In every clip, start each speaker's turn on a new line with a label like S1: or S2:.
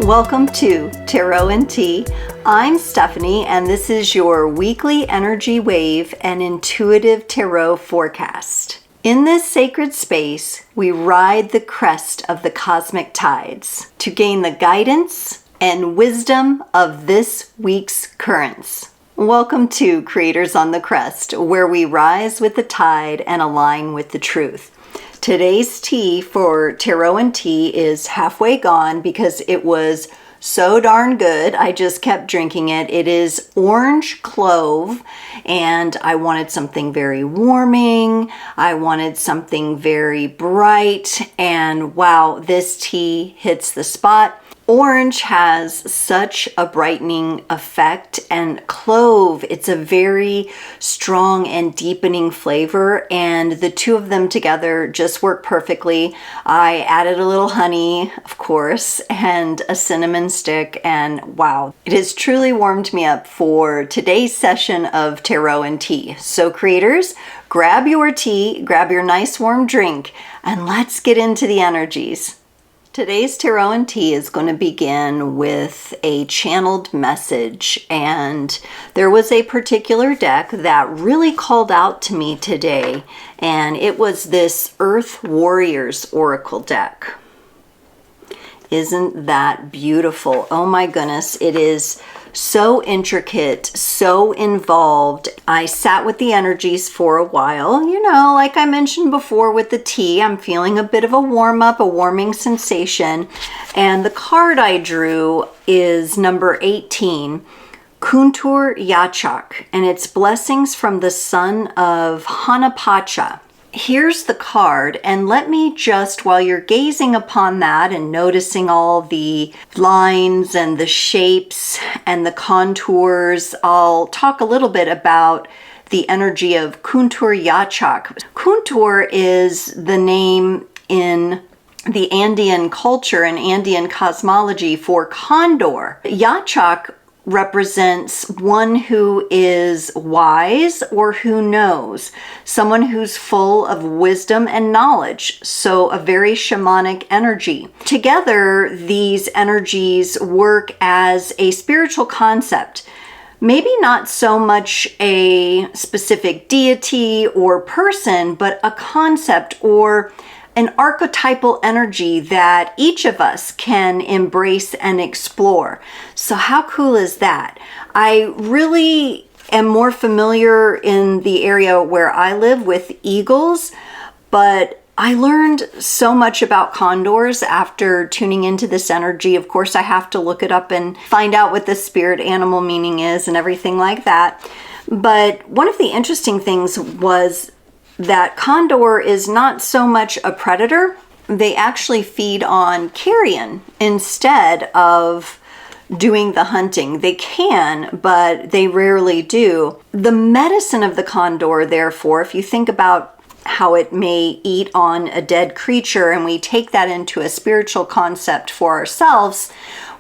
S1: Welcome to Tarot and Tea. I'm Stephanie, and this is your weekly energy wave and intuitive tarot forecast. In this sacred space, we ride the crest of the cosmic tides to gain the guidance and wisdom of this week's currents. Welcome to Creators on the Crest, where we rise with the tide and align with the truth. Today's tea for Tarot and Tea is halfway gone because it was so darn good. I just kept drinking it. It is orange clove, and I wanted something very warming. I wanted something very bright, and wow, this tea hits the spot. Orange has such a brightening effect, and clove, it's a very strong and deepening flavor, and the two of them together just work perfectly. I added a little honey, of course, and a cinnamon stick, and wow, it has truly warmed me up for today's session of Tarot and Tea. So creators, grab your tea, grab your nice warm drink, and let's get into the energies. Today's Tarot and Tea is going to begin with a channeled message, and there was a particular deck that really called out to me today, and it was this Earth Warriors Oracle deck. Isn't that beautiful? Oh my goodness, it is so intricate, so involved. I sat with the energies for a while. You know, like I mentioned before with the tea, I'm feeling a bit of a warm-up, a warming sensation. And the card I drew is number 18, Kuntur Yachak, and it's blessings from the son of Hanapacha. Here's the card, and let me just, while you're gazing upon that and noticing all the lines and the shapes and the contours, I'll talk a little bit about the energy of Kuntur Yachak. Kuntur is the name in the Andean culture and Andean cosmology for condor. Yachak represents one who is wise or who knows, someone who's full of wisdom and knowledge, so a very shamanic energy. Together, these energies work as a spiritual concept, maybe not so much a specific deity or person, but a concept or an archetypal energy that each of us can embrace and explore. So how cool is that? I really am more familiar in the area where I live with eagles, but I learned so much about condors after tuning into this energy. Of course, I have to look it up and find out what the spirit animal meaning is and everything like that. But one of the interesting things was that condor is not so much a predator. They actually feed on carrion instead of doing the hunting. They can, but they rarely do. The medicine of the condor, therefore, if you think about how it may eat on a dead creature and we take that into a spiritual concept for ourselves,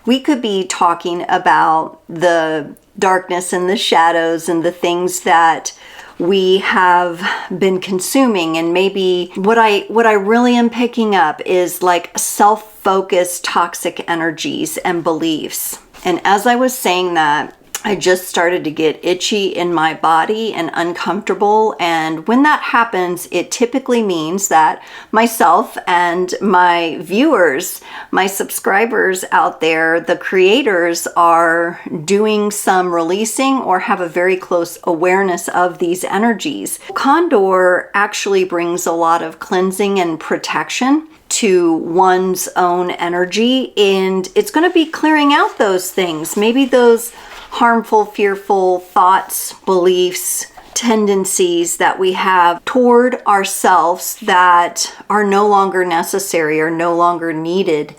S1: we could be talking about the darkness and the shadows and the things that we have been consuming. And maybe what I really am picking up is like self-focused toxic energies and beliefs. And as I was saying that, I just started to get itchy in my body and uncomfortable. And when that happens, it typically means that myself and my viewers, my subscribers out there, the creators, are doing some releasing or have a very close awareness of these energies. Condor actually brings a lot of cleansing and protection to one's own energy, and it's going to be clearing out those things, maybe those harmful, fearful thoughts, beliefs, tendencies that we have toward ourselves that are no longer necessary or no longer needed.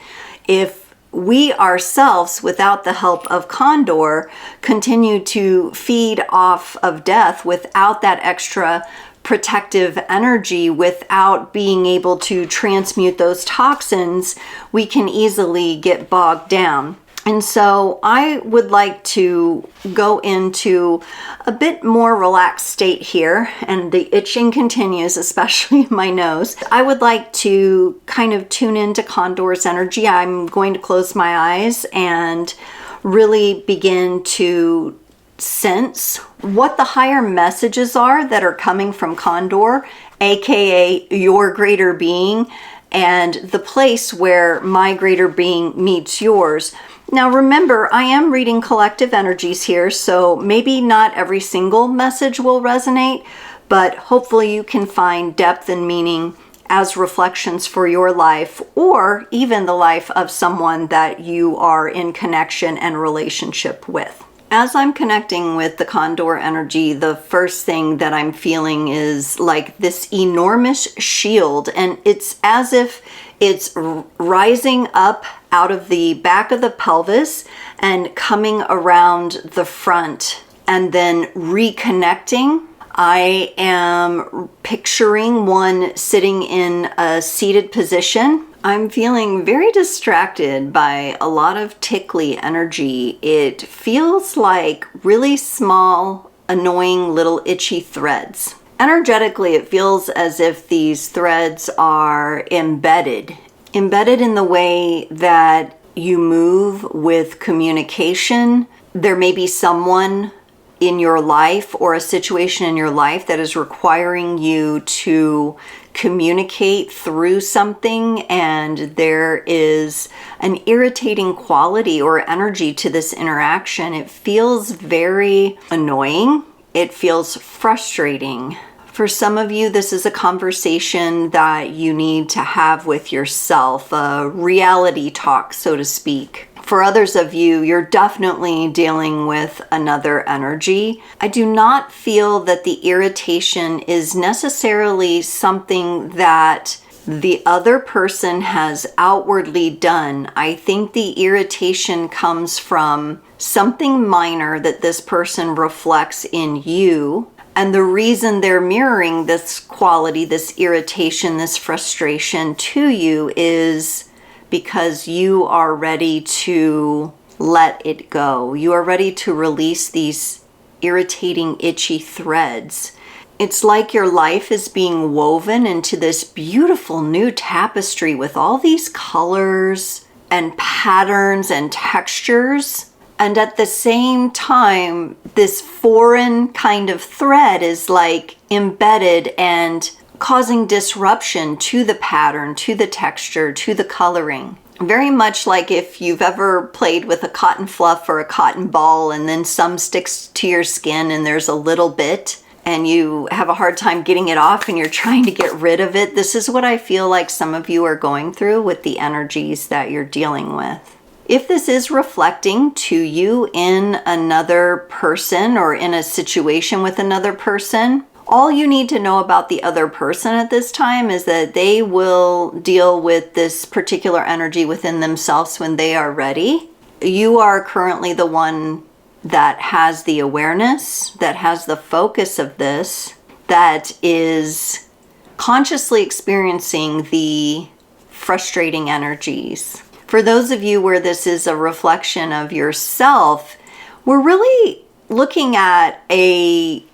S1: If we ourselves, without the help of Condor, continue to feed off of death without that extra protective energy, without being able to transmute those toxins, we can easily get bogged down. And so I would like to go into a bit more relaxed state here, and the itching continues, especially in my nose. I would like to kind of tune into Condor's energy. I'm going to close my eyes and really begin to sense what the higher messages are that are coming from Condor, aka your greater being, and the place where my greater being meets yours. Now remember, I am reading collective energies here, so maybe not every single message will resonate, but hopefully you can find depth and meaning as reflections for your life, or even the life of someone that you are in connection and relationship with. As I'm connecting with the Condor energy, the first thing that I'm feeling is like this enormous shield, and it's as if it's rising up out of the back of the pelvis and coming around the front and then reconnecting. I am picturing one sitting in a seated position. I'm feeling very distracted by a lot of tickly energy. It feels like really small, annoying little itchy threads. Energetically, it feels as if these threads are embedded in the way that you move with communication. There may be someone in your life or a situation in your life that is requiring you to communicate through something, and there is an irritating quality or energy to this interaction. It feels very annoying. It feels frustrating. For some of you, this is a conversation that you need to have with yourself, a reality talk, so to speak. For others of you, you're definitely dealing with another energy. I do not feel that the irritation is necessarily something that the other person has outwardly done. I think the irritation comes from something minor that this person reflects in you. And the reason they're mirroring this quality, this irritation, this frustration to you is because you are ready to let it go. You are ready to release these irritating, itchy threads. It's like your life is being woven into this beautiful new tapestry with all these colors and patterns and textures. And at the same time, this foreign kind of thread is like embedded and causing disruption to the pattern, to the texture, to the coloring. Very much like if you've ever played with a cotton fluff or a cotton ball and then some sticks to your skin and there's a little bit and you have a hard time getting it off and you're trying to get rid of it. This is what I feel like some of you are going through with the energies that you're dealing with. If this is reflecting to you in another person or in a situation with another person, all you need to know about the other person at this time is that they will deal with this particular energy within themselves when they are ready. You are currently the one that has the awareness, that has the focus of this, that is consciously experiencing the frustrating energies. For those of you where this is a reflection of yourself, we're really looking at a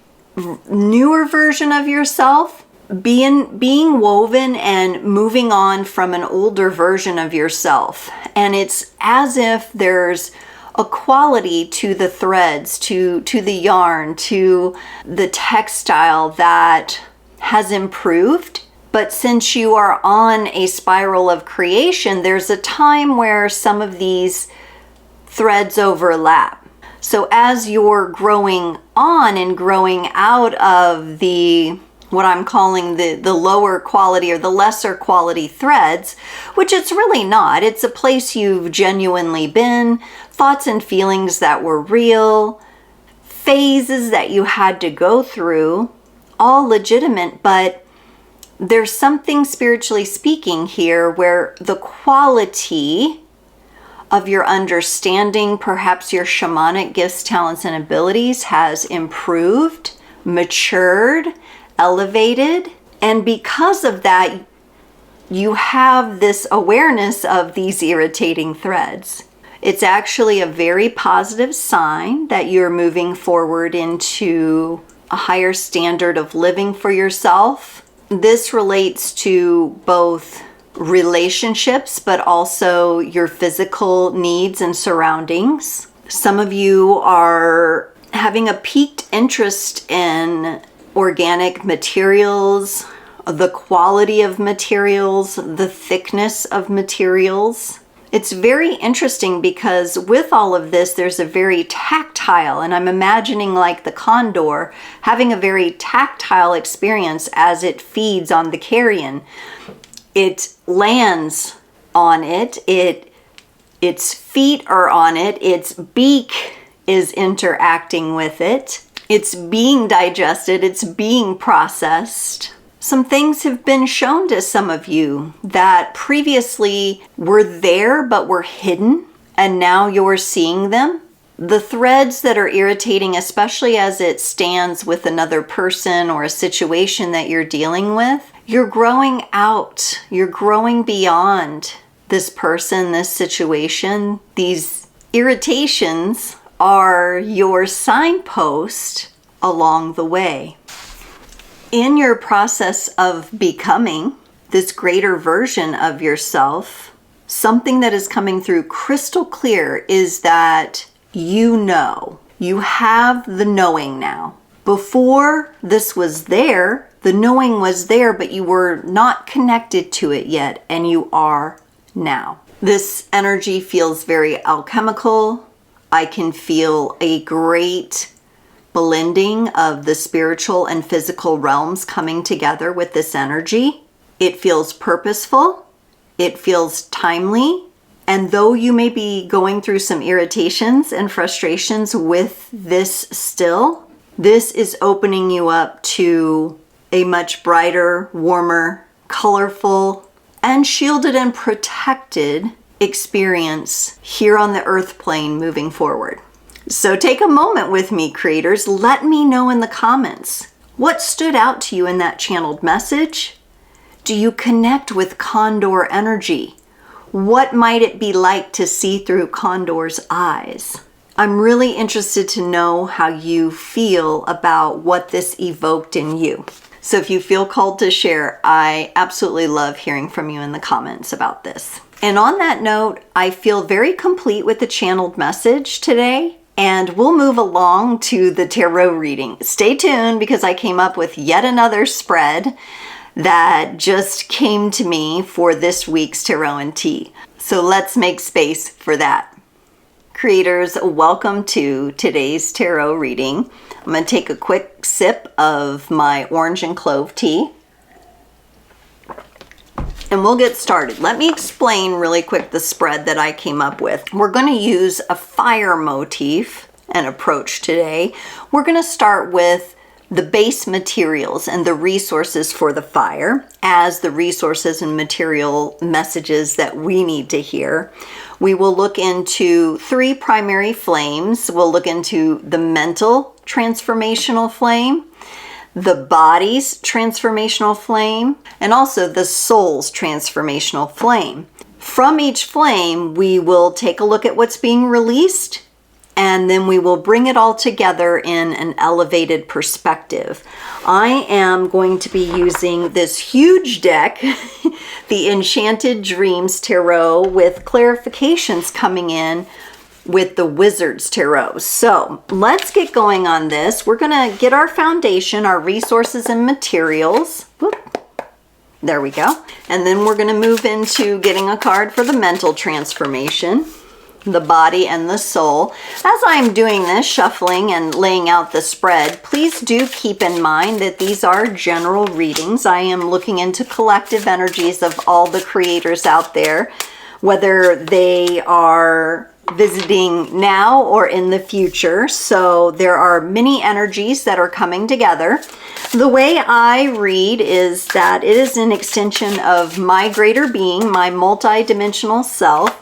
S1: newer version of yourself being woven and moving on from an older version of yourself. And it's as if there's a quality to the threads, to the yarn, to the textile that has improved. But since you are on a spiral of creation, there's a time where some of these threads overlap. So as you're growing on and growing out of the, what I'm calling the lower quality or the lesser quality threads, which it's really not. It's a place you've genuinely been, thoughts and feelings that were real, phases that you had to go through, all legitimate, but there's something spiritually speaking here where the quality of your understanding, perhaps your shamanic gifts, talents, and abilities has improved, matured, elevated. And because of that, you have this awareness of these irritating threads. It's actually a very positive sign that you're moving forward into a higher standard of living for yourself. This relates to both relationships, but also your physical needs and surroundings. Some of you are having a piqued interest in organic materials, the quality of materials, the thickness of materials. It's very interesting because with all of this, there's a very tactile, and I'm imagining like the condor having a very tactile experience as it feeds on the carrion. It lands on it, its feet are on it, its beak is interacting with it, it's being digested, it's being processed. Some things have been shown to some of you that previously were there but were hidden, and now you're seeing them. The threads that are irritating, especially as it stands with another person or a situation that you're dealing with, you're growing out, you're growing beyond this person, this situation. These irritations are your signpost along the way. In your process of becoming this greater version of yourself, something that is coming through crystal clear is that you know, you have the knowing now. Before this was there, the knowing was there, but you were not connected to it yet, and you are now. This energy feels very alchemical. I can feel a great blending of the spiritual and physical realms coming together with this energy. It feels purposeful. It feels timely. And though you may be going through some irritations and frustrations with this still, this is opening you up to a much brighter, warmer, colorful, and shielded and protected experience here on the earth plane moving forward. So take a moment with me, creators. Let me know in the comments what stood out to you in that channeled message. Do you connect with Condor energy? What might it be like to see through Condor's eyes? I'm really interested to know how you feel about what this evoked in you. So if you feel called to share, I absolutely love hearing from you in the comments about this. And on that note, I feel very complete with the channeled message today. And we'll move along to the tarot reading. Stay tuned because I came up with yet another spread that just came to me for this week's Tarot and Tea. So let's make space for that. Creators, welcome to today's tarot reading. I'm going to take a quick sip of my orange and clove tea. And we'll get started. Let me explain really quick the spread that I came up with. We're going to use a fire motif and approach today. We're going to start with the base materials and the resources for the fire as the resources and material messages that we need to hear. We will look into 3 primary flames. We'll look into the mental transformational flame, the body's transformational flame, and also the soul's transformational flame. From each flame, we will take a look at what's being released, and then we will bring it all together in an elevated perspective. I am going to be using this huge deck, the Enchanted Dreams Tarot, with clarifications coming in with the Wizard's Tarot. So let's get going on this. We're going to get our foundation, our resources and materials. Whoop. There we go. And then we're going to move into getting a card for the mental transformation, the body and the soul. As I'm doing this, shuffling and laying out the spread, please do keep in mind that these are general readings. I am looking into collective energies of all the creators out there, whether they are visiting now or in the future. So there are many energies that are coming together. The way I read is that it is an extension of my greater being, my multi-dimensional self,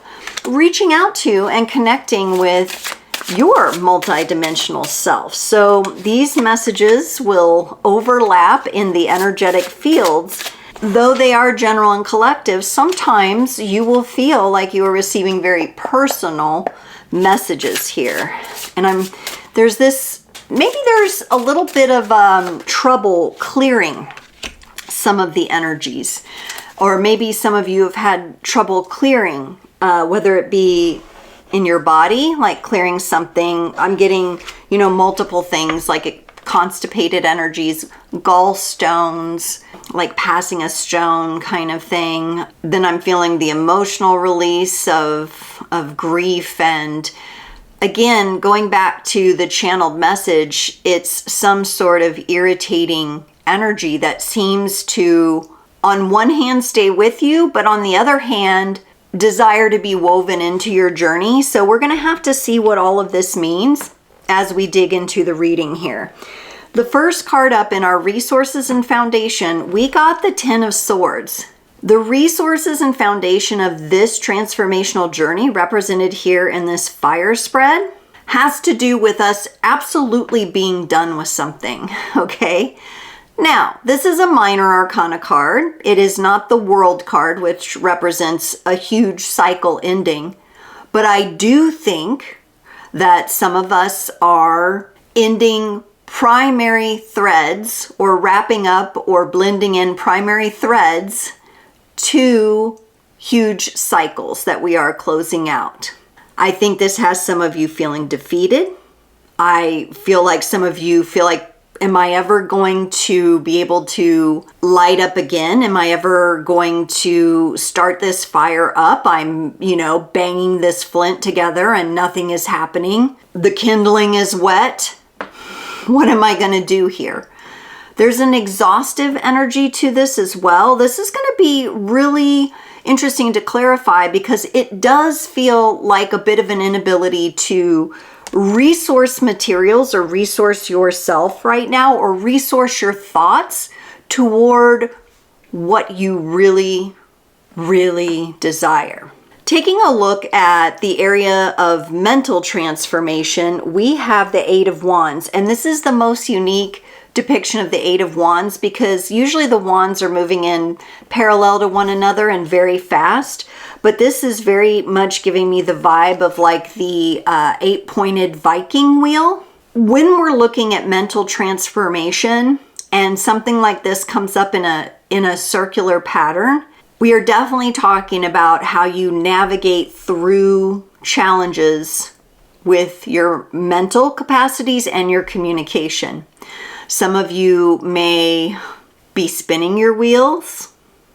S1: reaching out to and connecting with your multi-dimensional self. So these messages will overlap in the energetic fields though they are general and collective, sometimes you will feel like you are receiving very personal messages here. And there's a little bit of trouble clearing some of the energies. Or maybe some of you have had trouble clearing, whether it be in your body, like clearing something. I'm getting, multiple things like constipated energies, gallstones, like passing a stone kind of thing. Then I'm feeling the emotional release of grief. And again, going back to the channeled message, it's some sort of irritating energy that seems to, on one hand, stay with you, but on the other hand, desire to be woven into your journey. So we're going to have to see what all of this means as we dig into the reading here. The first card up in our resources and foundation, we got the 10 of Swords. The resources and foundation of this transformational journey, represented here in this fire spread, has to do with us absolutely being done with something, okay? Now, this is a minor arcana card. It is not the World card, which represents a huge cycle ending. But I do think that some of us are ending primary threads, or wrapping up or blending in primary threads to huge cycles that we are closing out. I think this has some of you feeling defeated. I feel like some of you feel like, am I ever going to be able to light up again? Am I ever going to start this fire up? I'm, banging this flint together and nothing is happening. The kindling is wet. What am I going to do here? There's an exhaustive energy to this as well. This is going to be really interesting to clarify because it does feel like a bit of an inability to resource materials or resource yourself right now, or resource your thoughts toward what you really, really desire. Taking a look at the area of mental transformation, we have the Eight of Wands, and this is the most unique depiction of the Eight of Wands because usually the wands are moving in parallel to one another and very fast, but this is very much giving me the vibe of like the eight-pointed Viking wheel. When we're looking at mental transformation and something like this comes up in a circular pattern, we are definitely talking about how you navigate through challenges with your mental capacities and your communication. Some of you may be spinning your wheels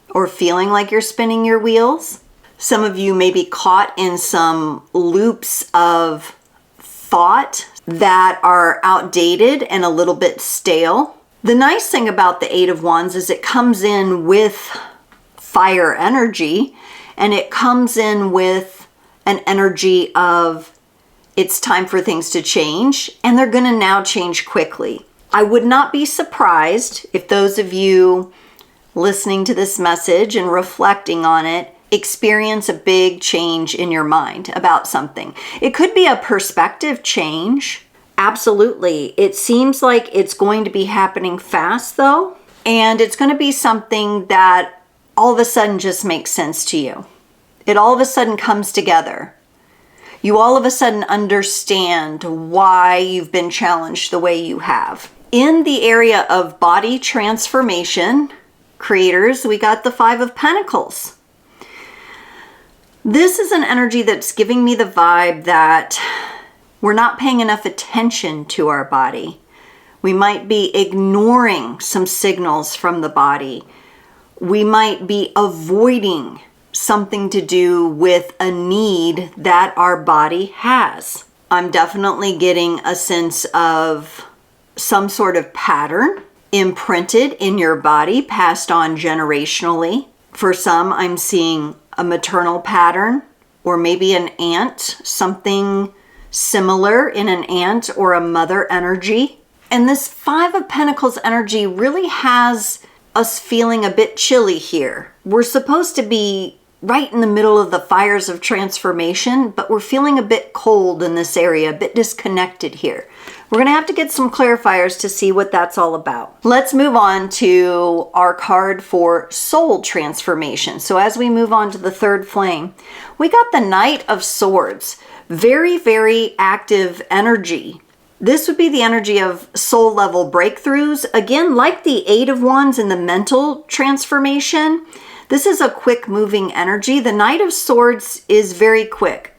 S1: or feeling like you're spinning your wheels. Some of you may be caught in some loops of thought that are outdated and a little bit stale. The nice thing about the Eight of Wands is it comes in with fire energy, and it comes in with an energy of it's time for things to change, and they're going to now change quickly. I would not be surprised if those of you listening to this message and reflecting on it experience a big change in your mind about something. It could be a perspective change. Absolutely. It seems like it's going to be happening fast though, and it's going to be something that all of a sudden just makes sense to you. It all of a sudden comes together. You all of a sudden understand why you've been challenged the way you have. In the area of body transformation, creators, we got the Five of Pentacles. This is an energy that's giving me the vibe that we're not paying enough attention to our body. We might be ignoring some signals from the body. We might be avoiding something to do with a need that our body has. I'm definitely getting a sense of some sort of pattern imprinted in your body, passed on generationally. For some, I'm seeing a maternal pattern, or maybe an aunt, something similar in an aunt or a mother energy. And this Five of Pentacles energy really has us feeling a bit chilly here. We're supposed to be right in the middle of the fires of transformation, but we're feeling a bit cold in this area, a bit disconnected here. We're going to have to get some clarifiers to see what that's all about. Let's move on to our card for soul transformation. So as we move on to the third flame, we got the Knight of Swords. Very, very active energy. This would be the energy of soul level breakthroughs. Again, like the Eight of Wands in the mental transformation, this is a quick moving energy. The Knight of Swords is very quick.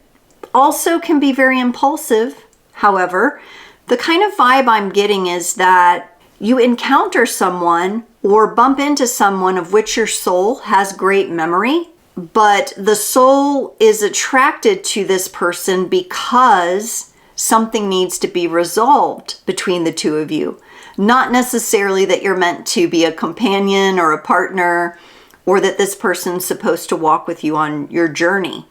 S1: Also can be very impulsive. However, the kind of vibe I'm getting is that you encounter someone or bump into someone of which your soul has great memory, but the soul is attracted to this person because something needs to be resolved between the two of you. Not necessarily that you're meant to be a companion or a partner, or that this person's supposed to walk with you on your journey.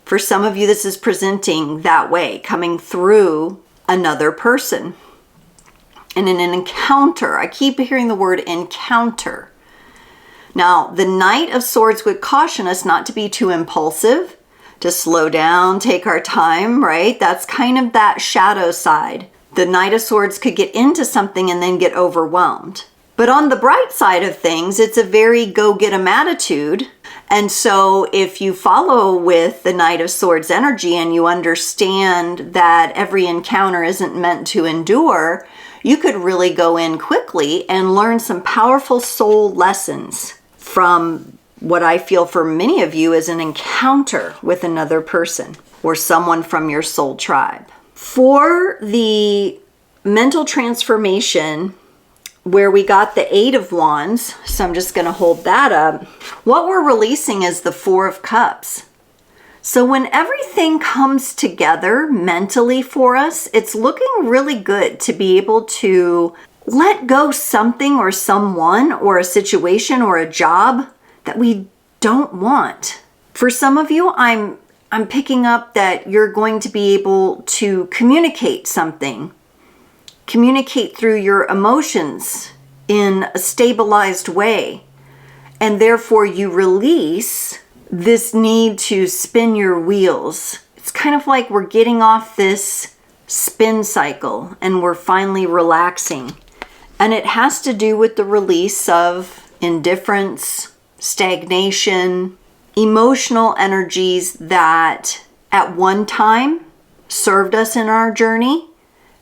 S1: For some of you, this is presenting that way, coming through another person. And in an encounter, I keep hearing the word encounter. Now, the Knight of Swords would caution us not to be too impulsive, to slow down, take our time, right? That's kind of that shadow side. The Knight of Swords could get into something and then get overwhelmed. But on the bright side of things, it's a very go-get-em attitude. And so if you follow with the Knight of Swords energy and you understand that every encounter isn't meant to endure, you could really go in quickly and learn some powerful soul lessons from what I feel for many of you is an encounter with another person or someone from your soul tribe. For the mental transformation, where we got the Eight of Wands, so I'm just going to hold that up. What we're releasing is the Four of Cups. So when everything comes together mentally for us, it's looking really good to be able to let go something or someone or a situation or a job that we don't want. For some of you, I'm picking up that you're going to be able to communicate something. Communicate through your emotions in a stabilized way. And therefore you release this need to spin your wheels. It's kind of like we're getting off this spin cycle and we're finally relaxing. And it has to do with the release of indifference, stagnation, emotional energies that at one time served us in our journey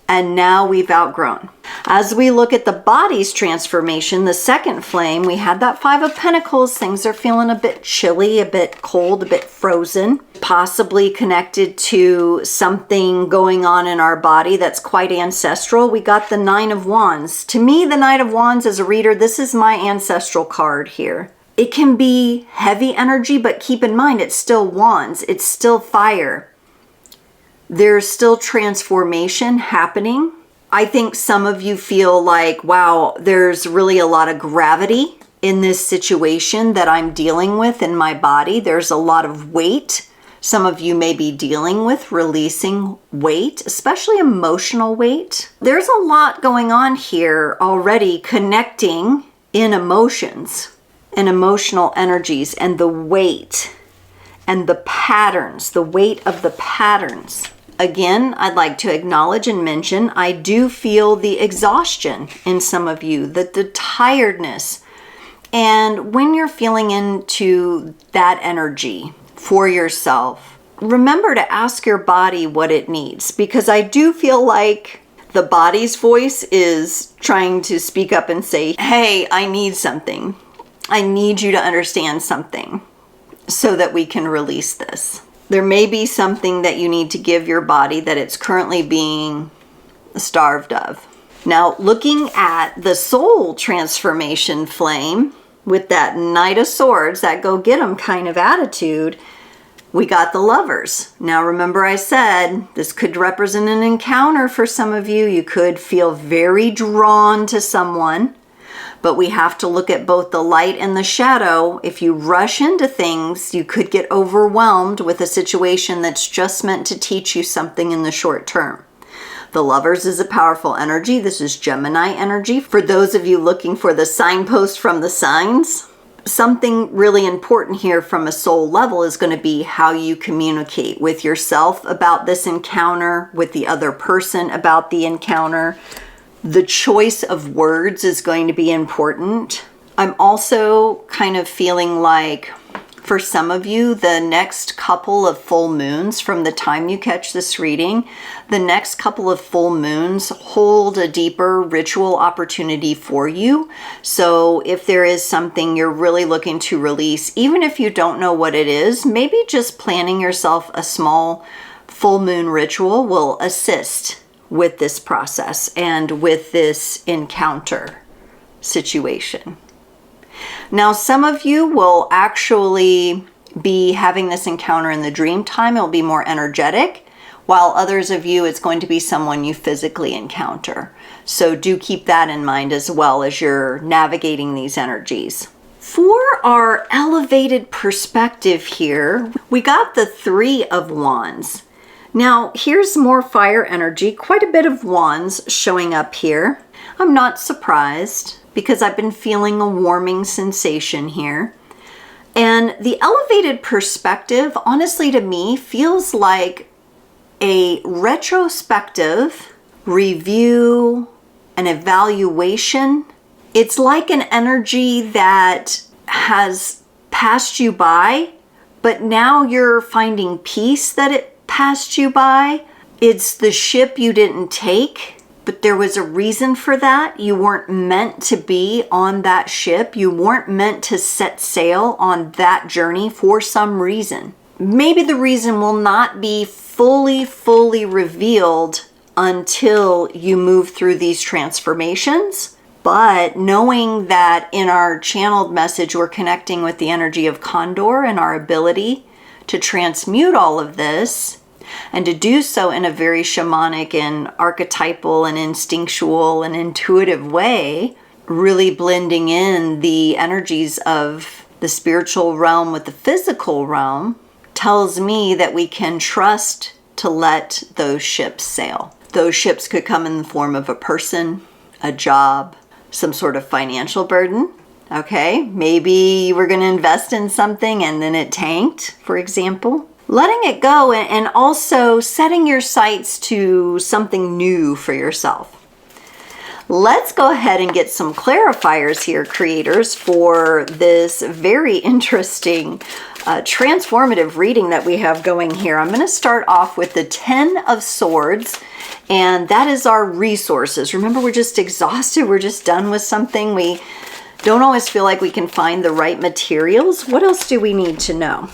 S1: and now we've outgrown. As we look at the body's transformation, the second flame, we had that Five of Pentacles. Things are feeling a bit chilly, a bit cold, a bit frozen, possibly connected to something going on in our body that's quite ancestral. We got the Nine of Wands. To me, the Knight of Wands as a reader, this is my ancestral card here. It can be heavy energy, but keep in mind, it's still wands. It's still fire. There's still transformation happening. I think some of you feel like, wow, there's really a lot of gravity in this situation that I'm dealing with in my body. There's a lot of weight. Some of you may be dealing with releasing weight, especially emotional weight. There's a lot going on here already connecting in emotions and emotional energies and the weight and the patterns, the weight of the patterns. Again, I'd like to acknowledge and mention, I do feel the exhaustion in some of you, the tiredness. And when you're feeling into that energy for yourself, remember to ask your body what it needs, because I do feel like the body's voice is trying to speak up and say, hey, I need something. I need you to understand something so that we can release this. There may be something that you need to give your body that it's currently being starved of. Now, looking at the soul transformation flame with that Knight of Swords, that go-get-em kind of attitude, we got the Lovers. Now, remember I said this could represent an encounter for some of you. You could feel very drawn to someone. But we have to look at both the light and the shadow. If you rush into things, you could get overwhelmed with a situation that's just meant to teach you something in the short term. The Lovers is a powerful energy. This is Gemini energy. For those of you looking for the signpost from the signs, something really important here from a soul level is going to be how you communicate with yourself about this encounter, with the other person about the encounter. The choice of words is going to be important. I'm also kind of feeling like, for some of you, the next couple of full moons from the time you catch this reading, the next couple of full moons hold a deeper ritual opportunity for you. So if there is something you're really looking to release, even if you don't know what it is, maybe just planning yourself a small full moon ritual will assist with this process and with this encounter situation. Now, some of you will actually be having this encounter in the dream time. It'll be more energetic, while others of you, it's going to be someone you physically encounter. So do keep that in mind as well as you're navigating these energies. For our elevated perspective here, we got the 3 of Wands. Now, here's more fire energy, quite a bit of wands showing up here. I'm not surprised, because I've been feeling a warming sensation here. And the elevated perspective, honestly to me, feels like a retrospective review, an evaluation. It's like an energy that has passed you by, but now you're finding peace that it passed you by. It's the ship you didn't take, but there was a reason for that. You weren't meant to be on that ship. You weren't meant to set sail on that journey for some reason. Maybe the reason will not be fully revealed until you move through these transformations. But knowing that in our channeled message, we're connecting with the energy of Condor and our ability to transmute all of this, and to do so in a very shamanic and archetypal and instinctual and intuitive way, really blending in the energies of the spiritual realm with the physical realm, tells me that we can trust to let those ships sail. Those ships could come in the form of a person, a job, some sort of financial burden. Okay, maybe you were going to invest in something and then it tanked, for example. Letting it go, and also setting your sights to something new for yourself. Let's go ahead and get some clarifiers here, creators, for this very interesting transformative reading that we have going here. I'm going to start off with the 10 of Swords, and that is our resources. Remember, we're just exhausted. We're just done with something. We don't always feel like we can find the right materials. What else do we need to know?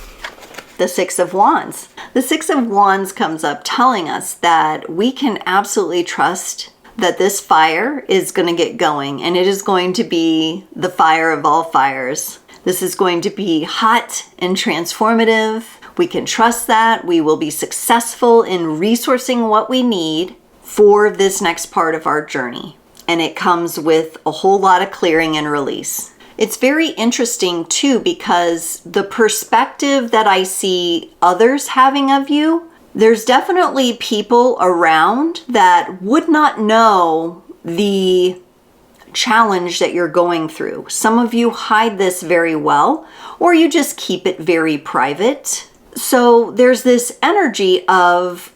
S1: The 6 of Wands. The 6 of Wands comes up telling us that we can absolutely trust that this fire is going to get going, and it is going to be the fire of all fires. This is going to be hot and transformative. We can trust that. We will be successful in resourcing what we need for this next part of our journey. And it comes with a whole lot of clearing and release. It's very interesting too, because the perspective that I see others having of you, there's definitely people around that would not know the challenge that you're going through. Some of you hide this very well, or you just keep it very private. So there's this energy of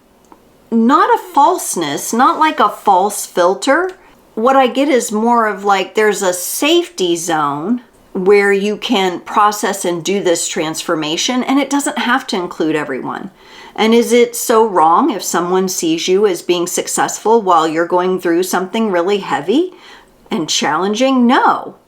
S1: not a falseness, not like a false filter. What I get is more of like there's a safety zone where you can process and do this transformation, and it doesn't have to include everyone. And is it so wrong if someone sees you as being successful while you're going through something really heavy and challenging? No.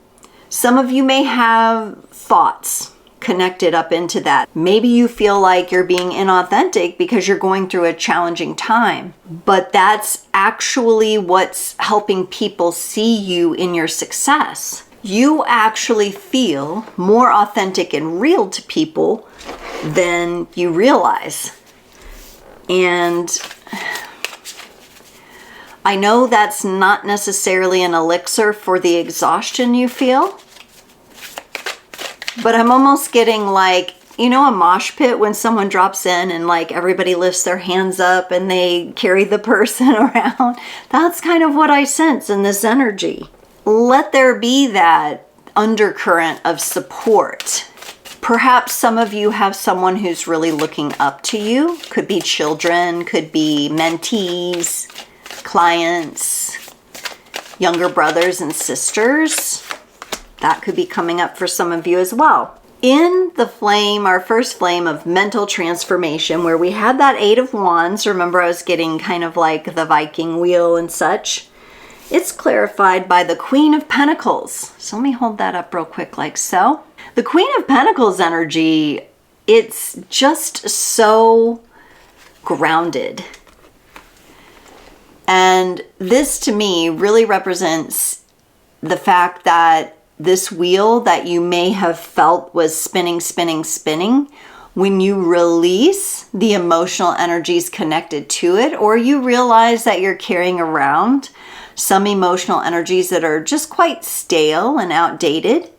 S1: Some of you may have thoughts connected up into that. Maybe you feel like you're being inauthentic because you're going through a challenging time, but that's actually what's helping people see you in your success. You actually feel more authentic and real to people than you realize. And I know that's not necessarily an elixir for the exhaustion you feel, but I'm almost getting like, you know, a mosh pit when someone drops in and like everybody lifts their hands up and they carry the person around. That's kind of what I sense in this energy. Let there be that undercurrent of support. Perhaps some of you have someone who's really looking up to you. Could be children, could be mentees, clients, younger brothers and sisters. That could be coming up for some of you as well. In the flame, our first flame of mental transformation, where we had that 8 of Wands, remember I was getting kind of like the Viking wheel and such. It's clarified by the Queen of Pentacles. So let me hold that up real quick like so. The Queen of Pentacles energy, it's just so grounded. And this to me really represents the fact that this wheel that you may have felt was spinning, when you release the emotional energies connected to it, or you realize that you're carrying around some emotional energies that are just quite stale and outdated.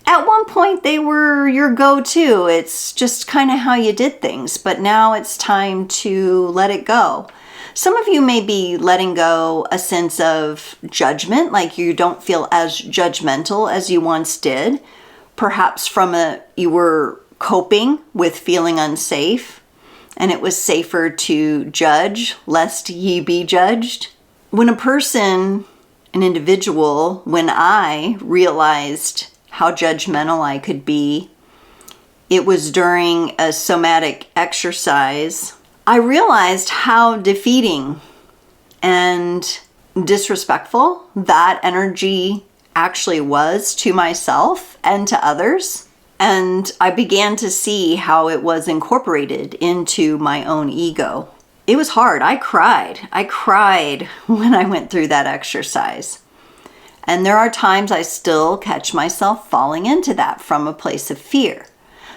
S1: At one point they were your go-to. It's just kind of how you did things, but now it's time to let it go. Some of you may be letting go a sense of judgment, like you don't feel as judgmental as you once did. Perhaps you were coping with feeling unsafe, and it was safer to judge, lest ye be judged. When an individual, when I realized how judgmental I could be, it was during a somatic exercise. I realized how defeating and disrespectful that energy actually was to myself and to others. And I began to see how it was incorporated into my own ego. It was hard. I cried. I cried when I went through that exercise. And there are times I still catch myself falling into that from a place of fear.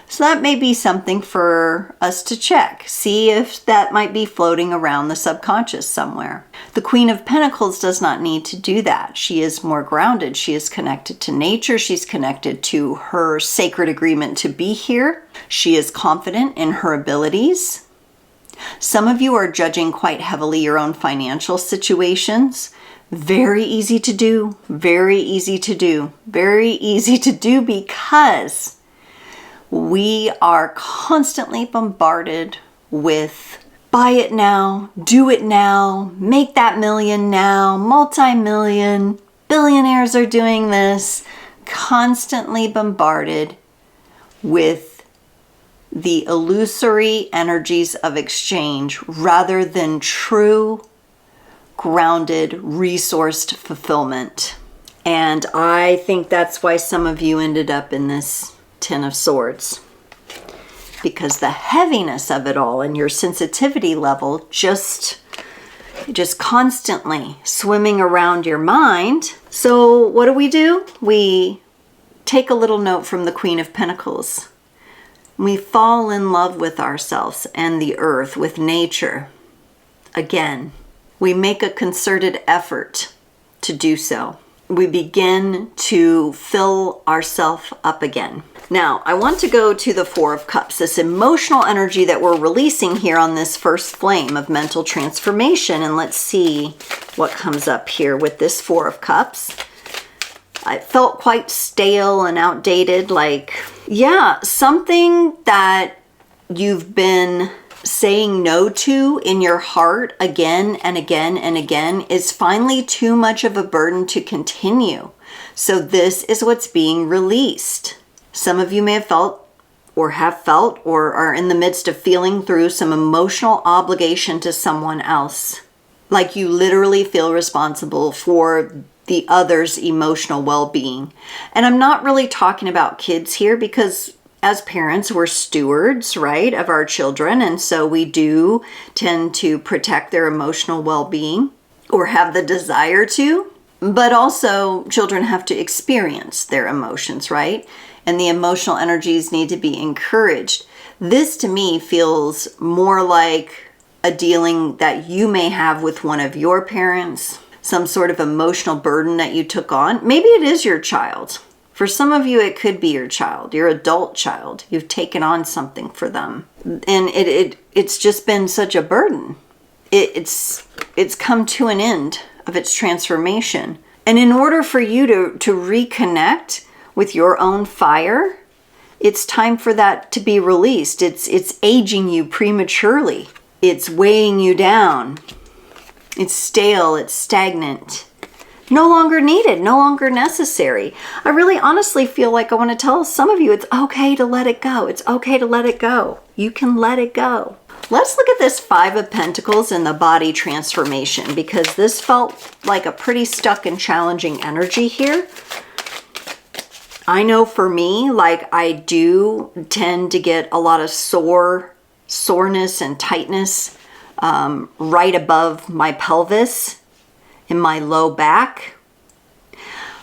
S1: So that may be something for us to check. See if that might be floating around the subconscious somewhere. The Queen of Pentacles does not need to do that. She is more grounded. She is connected to nature. She's connected to her sacred agreement to be here. She is confident in her abilities. Some of you are judging quite heavily your own financial situations. Very easy to do. Very easy to do. Very easy to do because we are constantly bombarded with buy it now, do it now, make that million now, multi-million, billionaires are doing this. Constantly bombarded with the illusory energies of exchange rather than true, grounded, resourced fulfillment. And I think that's why some of you ended up in this 10 of Swords, because the heaviness of it all and your sensitivity level just constantly swimming around your mind. So what do? We take a little note from the Queen of Pentacles. We fall in love with ourselves and the earth, with nature. Again, we make a concerted effort to do so. We begin to fill ourselves up again. Now, I want to go to the 4 of Cups, this emotional energy that we're releasing here on this first flame of mental transformation. And let's see what comes up here with this 4 of Cups. I felt quite stale and outdated, something that you've been saying no to in your heart again and again and again is finally too much of a burden to continue. So this is what's being released. Some of you may have felt or are in the midst of feeling through some emotional obligation to someone else. Like you literally feel responsible for the other's emotional well-being. And I'm not really talking about kids here, because as parents, we're stewards, right, of our children. And so we do tend to protect their emotional well-being, or have the desire to. But also children have to experience their emotions, right? And the emotional energies need to be encouraged. This to me feels more like a dealing that you may have with one of your parents, some sort of emotional burden that you took on. Maybe it is your child. For some of you, it could be your child, your adult child. You've taken on something for them. And it's just been such a burden. It's come to an end of its transformation. And in order for you to reconnect with your own fire, it's time for that to be released. It's aging you prematurely. It's weighing you down. It's stale, it's stagnant. No longer needed, no longer necessary. I really honestly feel like I want to tell some of you it's okay to let it go. It's okay to let it go. You can let it go. Let's look at this Five of Pentacles in the body transformation, because this felt like a pretty stuck and challenging energy here. I know for me, like I do tend to get a lot of soreness and tightness right above my pelvis in my low back.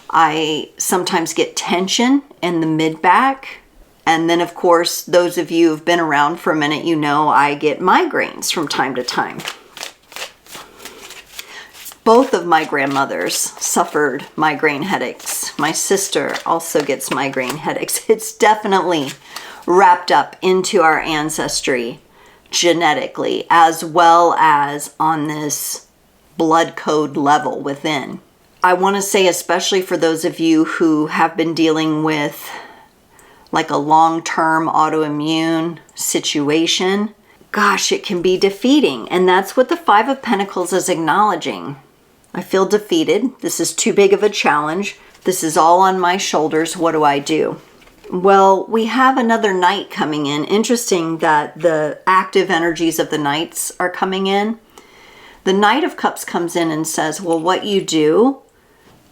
S1: I sometimes get tension in the mid back. And then of course, those of you who've been around for a minute, you know I get migraines from time to time. Both of my grandmothers suffered migraine headaches. My sister also gets migraine headaches. It's definitely wrapped up into our ancestry genetically, as well as on this blood code level within. I want to say, especially for those of you who have been dealing with like a long-term autoimmune situation, gosh, it can be defeating. And that's what the Five of Pentacles is acknowledging. I feel defeated. This is too big of a challenge. This is all on my shoulders. What do I do? Well, we have another knight coming in. Interesting that the active energies of the knights are coming in. The Knight of Cups comes in and says, well, what you do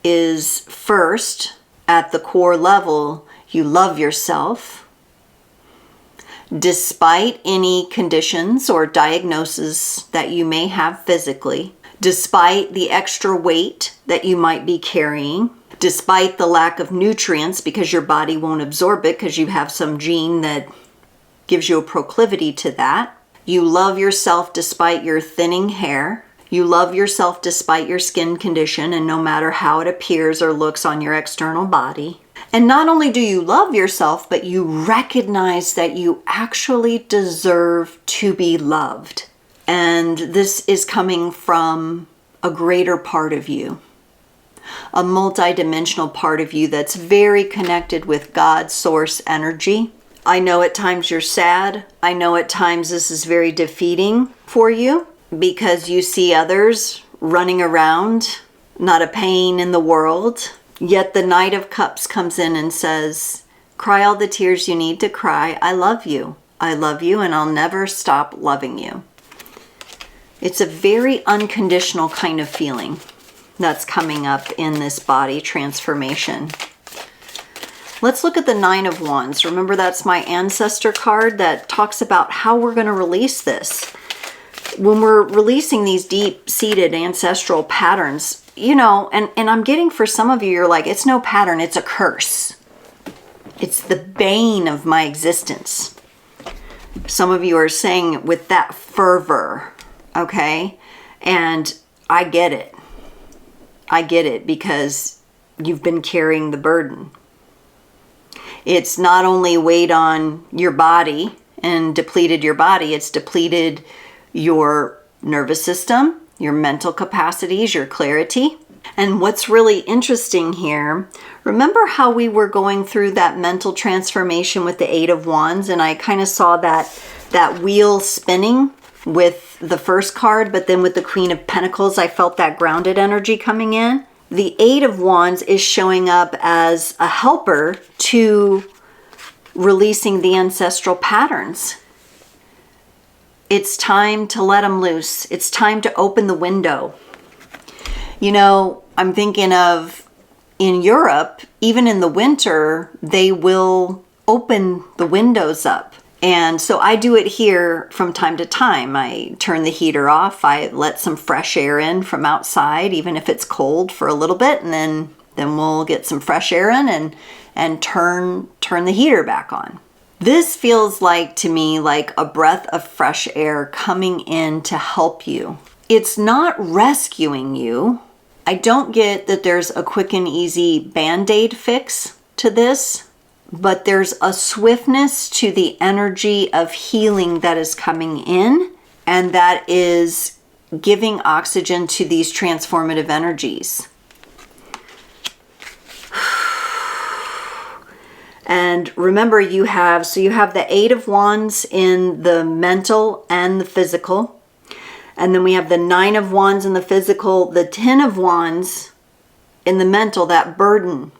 S1: is first, at the core level, you love yourself. Despite any conditions or diagnoses that you may have physically, despite the extra weight that you might be carrying, despite the lack of nutrients because your body won't absorb it because you have some gene that gives you a proclivity to that. You love yourself despite your thinning hair. You love yourself despite your skin condition and no matter how it appears or looks on your external body. And not only do you love yourself, but you recognize that you actually deserve to be loved. And this is coming from a greater part of you, a multidimensional part of you that's very connected with God's source energy. I know at times you're sad. I know at times this is very defeating for you because you see others running around, not a pain in the world. Yet the Knight of Cups comes in and says, cry all the tears you need to cry. I love you. I love you and I'll never stop loving you. It's a very unconditional kind of feeling that's coming up in this body transformation. Let's look at the Nine of Wands. Remember, that's my ancestor card that talks about how we're going to release this. When we're releasing these deep-seated ancestral patterns, you know, and I'm getting for some of you, you're like, it's no pattern, it's a curse. It's the bane of my existence. Some of you are saying with that fervor, okay? And I get it. I get it because you've been carrying the burden. It's not only weighed on your body and depleted your body, it's depleted your nervous system, your mental capacities, your clarity. And what's really interesting here, remember how we were going through that mental transformation with the Eight of Wands, and I kind of saw that wheel spinning with the first card, but then with the Queen of Pentacles, I felt that grounded energy coming in. The Eight of Wands is showing up as a helper to releasing the ancestral patterns. It's time to let them loose. It's time to open the window. You know, I'm thinking of in Europe, even in the winter, they will open the windows up. And so I do it here from time to time. I turn the heater off. I let some fresh air in from outside, even if it's cold for a little bit. And then we'll get some fresh air in and turn the heater back on. This feels like, to me, like a breath of fresh air coming in to help you. It's not rescuing you. I don't get that there's a quick and easy Band-Aid fix to this, but there's a swiftness to the energy of healing that is coming in, and that is giving oxygen to these transformative energies. And remember, you have the 8 of Wands in the mental and the physical. And then we have the 9 of Wands in the physical, the 10 of Wands in the mental, that burden.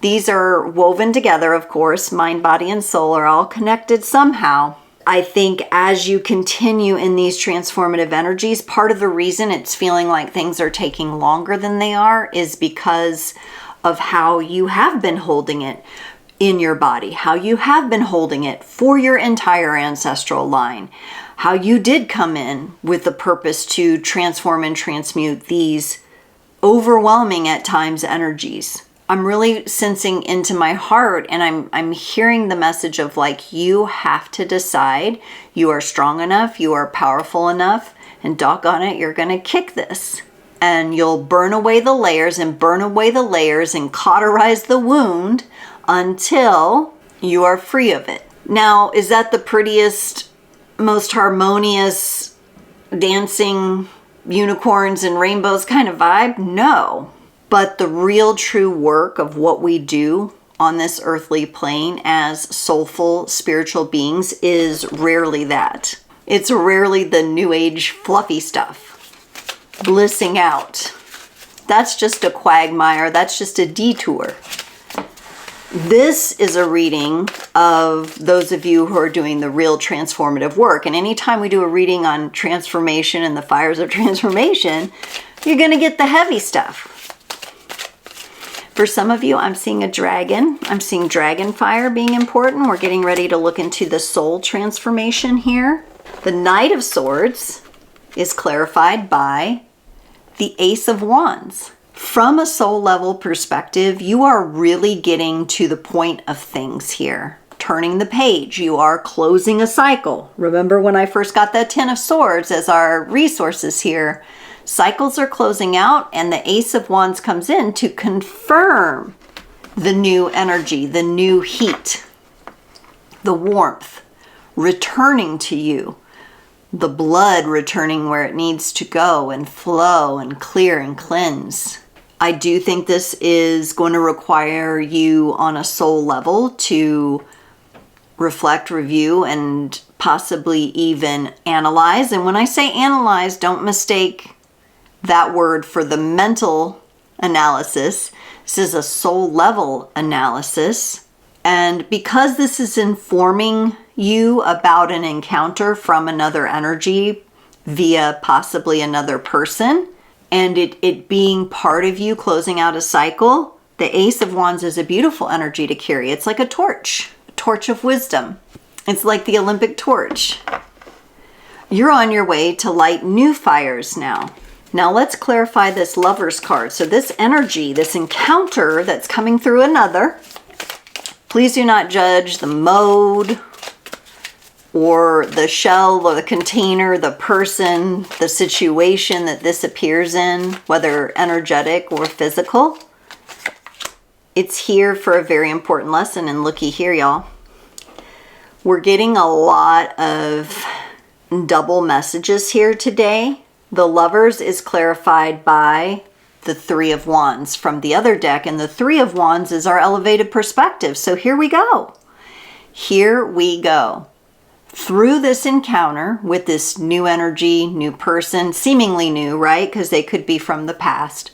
S1: These are woven together, of course. Mind, body, and soul are all connected somehow. I think as you continue in these transformative energies, part of the reason it's feeling like things are taking longer than they are is because of how you have been holding it in your body, how you have been holding it for your entire ancestral line, how you did come in with the purpose to transform and transmute these overwhelming at times energies. I'm really sensing into my heart, and I'm hearing the message of like, you have to decide you are strong enough, you are powerful enough, and doggone it, you're going to kick this. And you'll burn away the layers and cauterize the wound until you are free of it. Now, is that the prettiest, most harmonious, dancing unicorns and rainbows kind of vibe? No. But the real true work of what we do on this earthly plane as soulful spiritual beings is rarely that. It's rarely the new age fluffy stuff. Blissing out. That's just a quagmire. That's just a detour. This is a reading of those of you who are doing the real transformative work. And anytime we do a reading on transformation and the fires of transformation, you're going to get the heavy stuff. For some of you, I'm seeing a dragon. I'm seeing dragon fire being important. We're getting ready to look into the soul transformation here. The Knight of Swords is clarified by the Ace of Wands. From a soul level perspective, you are really getting to the point of things here. Turning the page, you are closing a cycle. Remember when I first got that 10 of Swords as our resources here? Cycles are closing out, and the Ace of Wands comes in to confirm the new energy, the new heat, the warmth returning to you, the blood returning where it needs to go and flow and clear and cleanse. I do think this is going to require you on a soul level to reflect, review, and possibly even analyze. And when I say analyze, don't mistake that word for the mental analysis. This is a soul level analysis. And because this is informing you about an encounter from another energy via possibly another person, and it being part of you closing out a cycle, the Ace of Wands is a beautiful energy to carry. It's like a torch of wisdom. It's like the Olympic torch. You're on your way to light new fires now. Now let's clarify this Lover's card. So this energy, this encounter that's coming through another, please do not judge the mode or the shell or the container, the person, the situation that this appears in, whether energetic or physical. It's here for a very important lesson, and looky here, y'all. We're getting a lot of double messages here today. The Lovers is clarified by the 3 of Wands from the other deck, and the 3 of Wands is our elevated perspective. So here we go. Here we go. Through this encounter with this new energy, new person, seemingly new, right? Because they could be from the past.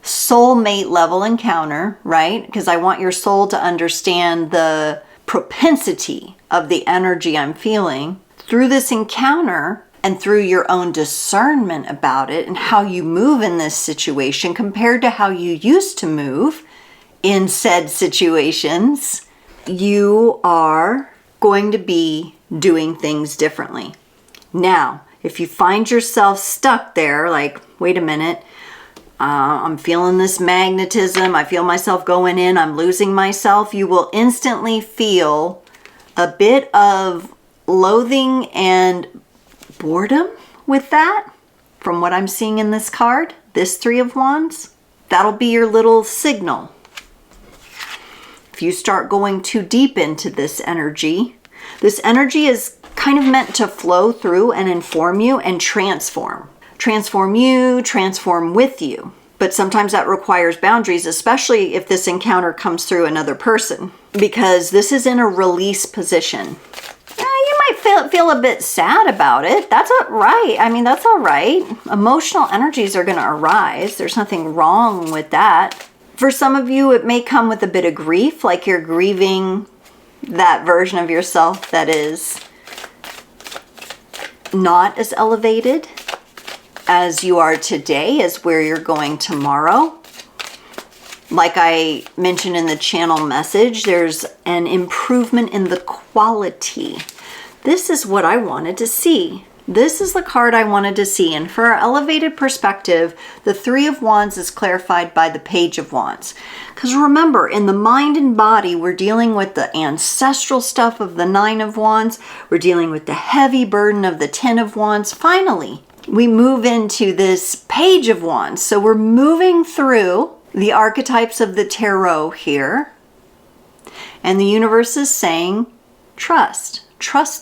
S1: Soulmate level encounter, right? Because I want your soul to understand the propensity of the energy I'm feeling. Through this encounter and through your own discernment about it and how you move in this situation compared to how you used to move in said situations, you are going to be doing things differently. Now, if you find yourself stuck there, like, wait a minute, I'm feeling this magnetism, I feel myself going in, I'm losing myself, you will instantly feel a bit of loathing and boredom with that, from what I'm seeing in this card, this 3 of Wands. That'll be your little signal. If you start going too deep into this energy is kind of meant to flow through and inform you and transform. Transform you, transform with you. But sometimes that requires boundaries, especially if this encounter comes through another person, because this is in a release position. You might feel a bit sad about it. That's all right. I mean, that's all right. Emotional energies are going to arise. There's nothing wrong with that. For some of you, it may come with a bit of grief, like you're grieving that version of yourself that is not as elevated as you are today, as where you're going tomorrow. Like I mentioned in the channel message, there's an improvement in the quality. This is what I wanted to see. This is the card I wanted to see. And for our elevated perspective, the Three of Wands is clarified by the Page of Wands. Because remember, in the mind and body, we're dealing with the ancestral stuff of the Nine of Wands. We're dealing with the heavy burden of the Ten of Wands. Finally, we move into this Page of Wands. So we're moving through the archetypes of the tarot here. And the universe is saying, trust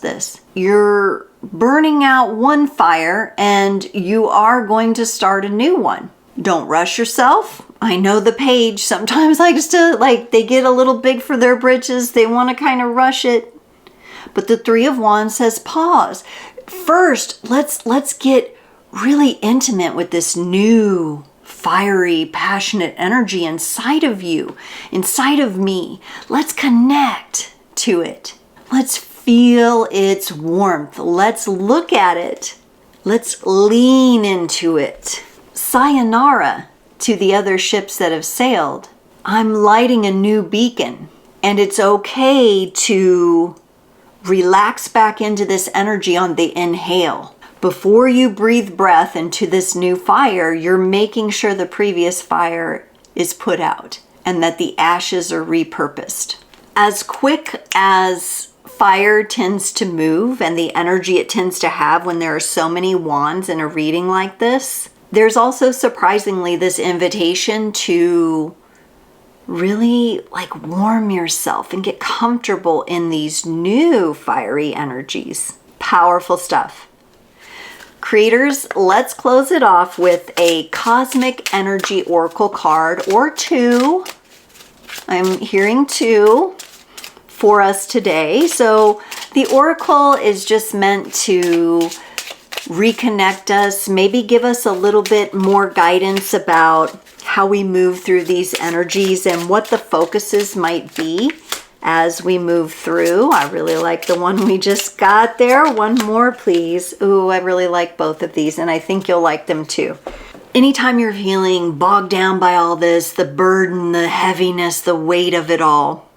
S1: this. You're burning out one fire and you are going to start a new one. Don't rush yourself. I know the Page sometimes likes to, they get a little big for their britches. They want to kind of rush it. But the Three of Wands says pause. First, let's get really intimate with this new fiery, passionate energy inside of you, inside of me. Let's connect to it. Let's feel its warmth. Let's look at it. Let's lean into it. Sayonara to the other ships that have sailed. I'm lighting a new beacon, and it's okay to relax back into this energy on the inhale. Before you breathe breath into this new fire, you're making sure the previous fire is put out and that the ashes are repurposed. As quick as fire tends to move and the energy it tends to have when there are so many wands in a reading like this, there's also surprisingly this invitation to really warm yourself and get comfortable in these new fiery energies. Powerful stuff. Creators, let's close it off with a Cosmic Energy Oracle card or two. I'm hearing two for us today. So the Oracle is just meant to reconnect us, maybe give us a little bit more guidance about how we move through these energies and what the focuses might be as we move through. I really like the one we just got there. One more, please. Ooh, I really like both of these, and I think you'll like them too. Anytime you're feeling bogged down by all this, the burden, the heaviness, the weight of it all,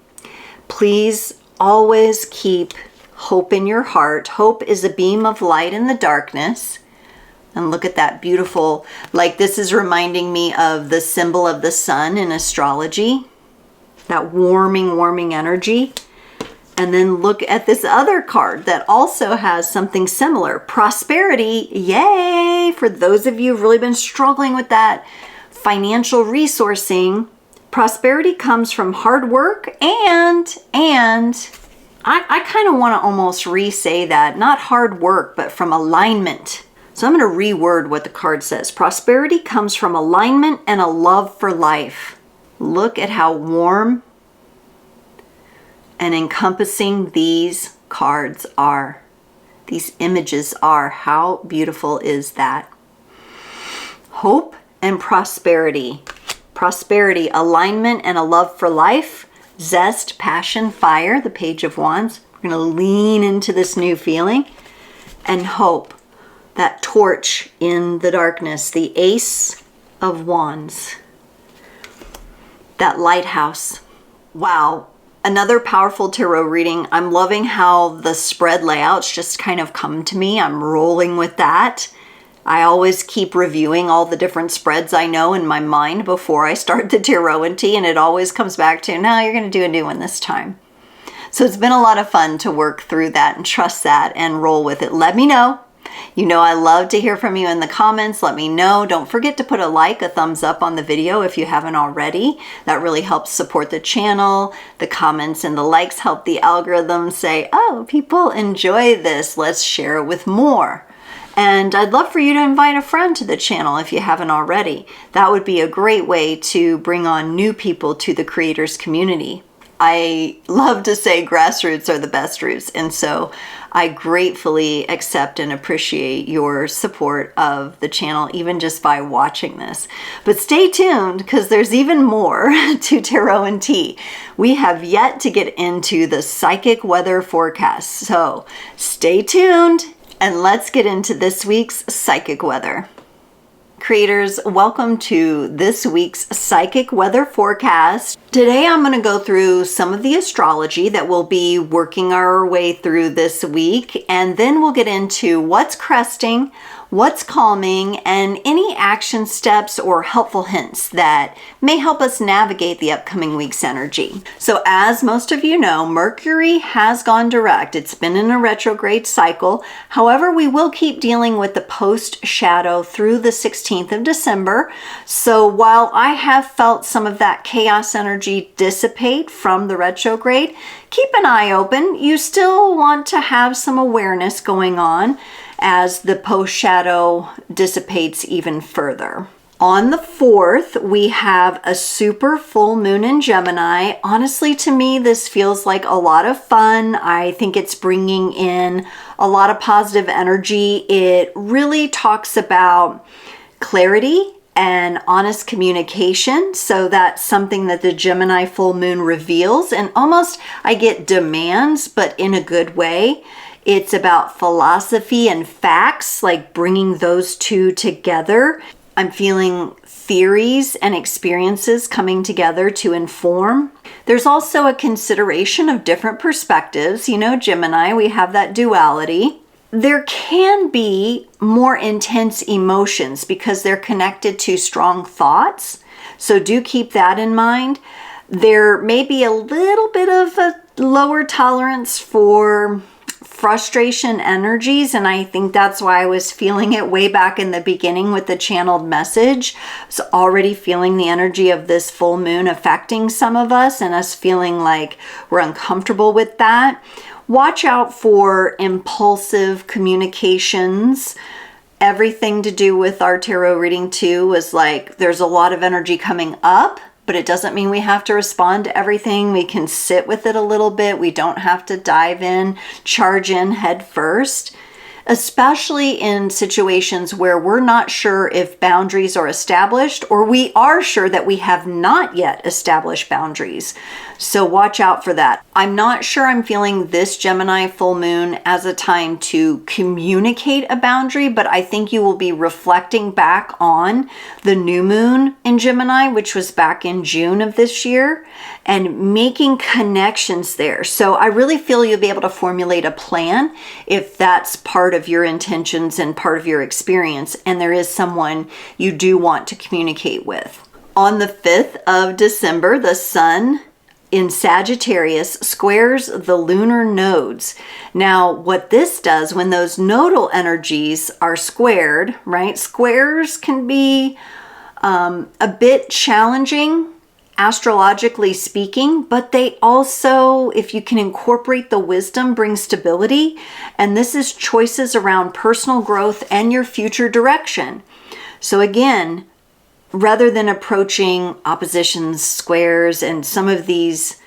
S1: please always keep hope in your heart. Hope is a beam of light in the darkness. And look at that beautiful, this is reminding me of the symbol of the sun in astrology. That warming energy. And then look at this other card that also has something similar. Prosperity, yay! For those of you who've really been struggling with that financial resourcing, prosperity comes from hard work and I kind of want to almost re-say that. Not hard work, but from alignment. So I'm going to reword what the card says. Prosperity comes from alignment and a love for life. Look at how warm and encompassing these cards are. These images are. How beautiful is that? Hope and prosperity. Prosperity, alignment, and a love for life. Zest, passion, fire, the Page of Wands. We're going to lean into this new feeling. And hope, that torch in the darkness, the Ace of Wands. That lighthouse. Wow. Another powerful tarot reading. I'm loving how the spread layouts just kind of come to me. I'm rolling with that. I always keep reviewing all the different spreads I know in my mind before I start the tarot and tea, and it always comes back to, no, you're going to do a new one this time. So it's been a lot of fun to work through that and trust that and roll with it. Let me know. You know I love to hear from you in the comments. Let me know. Don't forget to put a thumbs up on the video if you haven't already. That really helps support the channel. The comments and the likes help the algorithm say, oh, people enjoy this. Let's share it with more. And I'd love for you to invite a friend to the channel if you haven't already. That would be a great way to bring on new people to the creators community. I love to say grassroots are the best roots, and so I gratefully accept and appreciate your support of the channel, even just by watching this. But stay tuned, because there's even more to Tarot and Tea. We have yet to get into the psychic weather forecast, so stay tuned and let's get into this week's psychic weather. Creators, welcome to this week's psychic weather forecast. Today I'm going to go through some of the astrology that we'll be working our way through this week, and then we'll get into what's cresting, what's calming, and any action steps or helpful hints that may help us navigate the upcoming week's energy. So as most of you know, Mercury has gone direct. It's been in a retrograde cycle. However, we will keep dealing with the post shadow through the 16th of December. So while I have felt some of that chaos energy dissipate from the retrograde, keep an eye open. You still want to have some awareness going on as the post shadow dissipates even further. On the 4th, we have a super full moon in Gemini. Honestly, to me, this feels like a lot of fun. I think it's bringing in a lot of positive energy. It really talks about clarity and honest communication. So that's something that the Gemini full moon reveals. And almost I get demands, but in a good way. It's about philosophy and facts, like bringing those two together. I'm feeling theories and experiences coming together to inform. There's also a consideration of different perspectives. You know, Gemini, we have that duality. There can be more intense emotions because they're connected to strong thoughts. So do keep that in mind. There may be a little bit of a lower tolerance for frustration energies, and I think that's why I was feeling it way back in the beginning with the channeled message. I was already feeling the energy of this full moon affecting some of us and us feeling like we're uncomfortable with that. Watch out for impulsive communications. Everything to do with our tarot reading too was like there's a lot of energy coming up, but it doesn't mean we have to respond to everything. We can sit with it a little bit. We don't have to dive in, charge in head first, especially in situations where we're not sure if boundaries are established, or we are sure that we have not yet established boundaries. So watch out for that. I'm not sure I'm feeling this Gemini full moon as a time to communicate a boundary, but I think you will be reflecting back on the new moon in Gemini, which was back in June of this year, and making connections there. So I really feel you'll be able to formulate a plan if that's part of your intentions and part of your experience, and there is someone you do want to communicate with. On the 5th of December, the sun in Sagittarius squares the lunar nodes. Now, what this does when those nodal energies are squared, right? Squares can be a bit challenging, astrologically speaking, but they also, if you can incorporate the wisdom, bring stability. And this is choices around personal growth and your future direction. So again, rather than approaching oppositions, squares, and some of these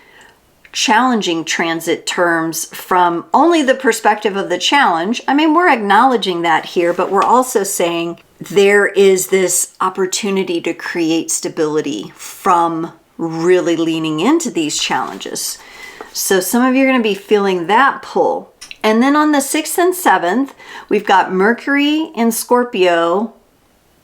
S1: challenging transit terms from only the perspective of the challenge, I mean, we're acknowledging that here, but we're also saying there is this opportunity to create stability from really leaning into these challenges. So some of you are going to be feeling that pull. And then on the 6th and 7th, we've got Mercury in Scorpio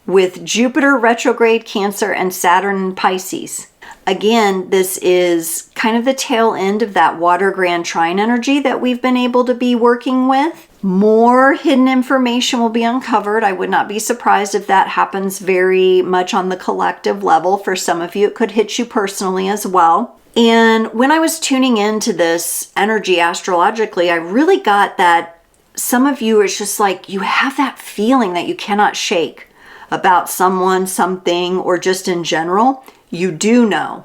S1: with Jupiter retrograde Cancer and Saturn in Pisces. Again, this is kind of the tail end of that water grand trine energy that we've been able to be working with. More hidden information will be uncovered. I would not be surprised if that happens very much on the collective level. For some of you, it could hit you personally as well. And when I was tuning into this energy astrologically, I really got that some of you, it's just like you have that feeling that you cannot shake about someone, something, or just in general. You do know.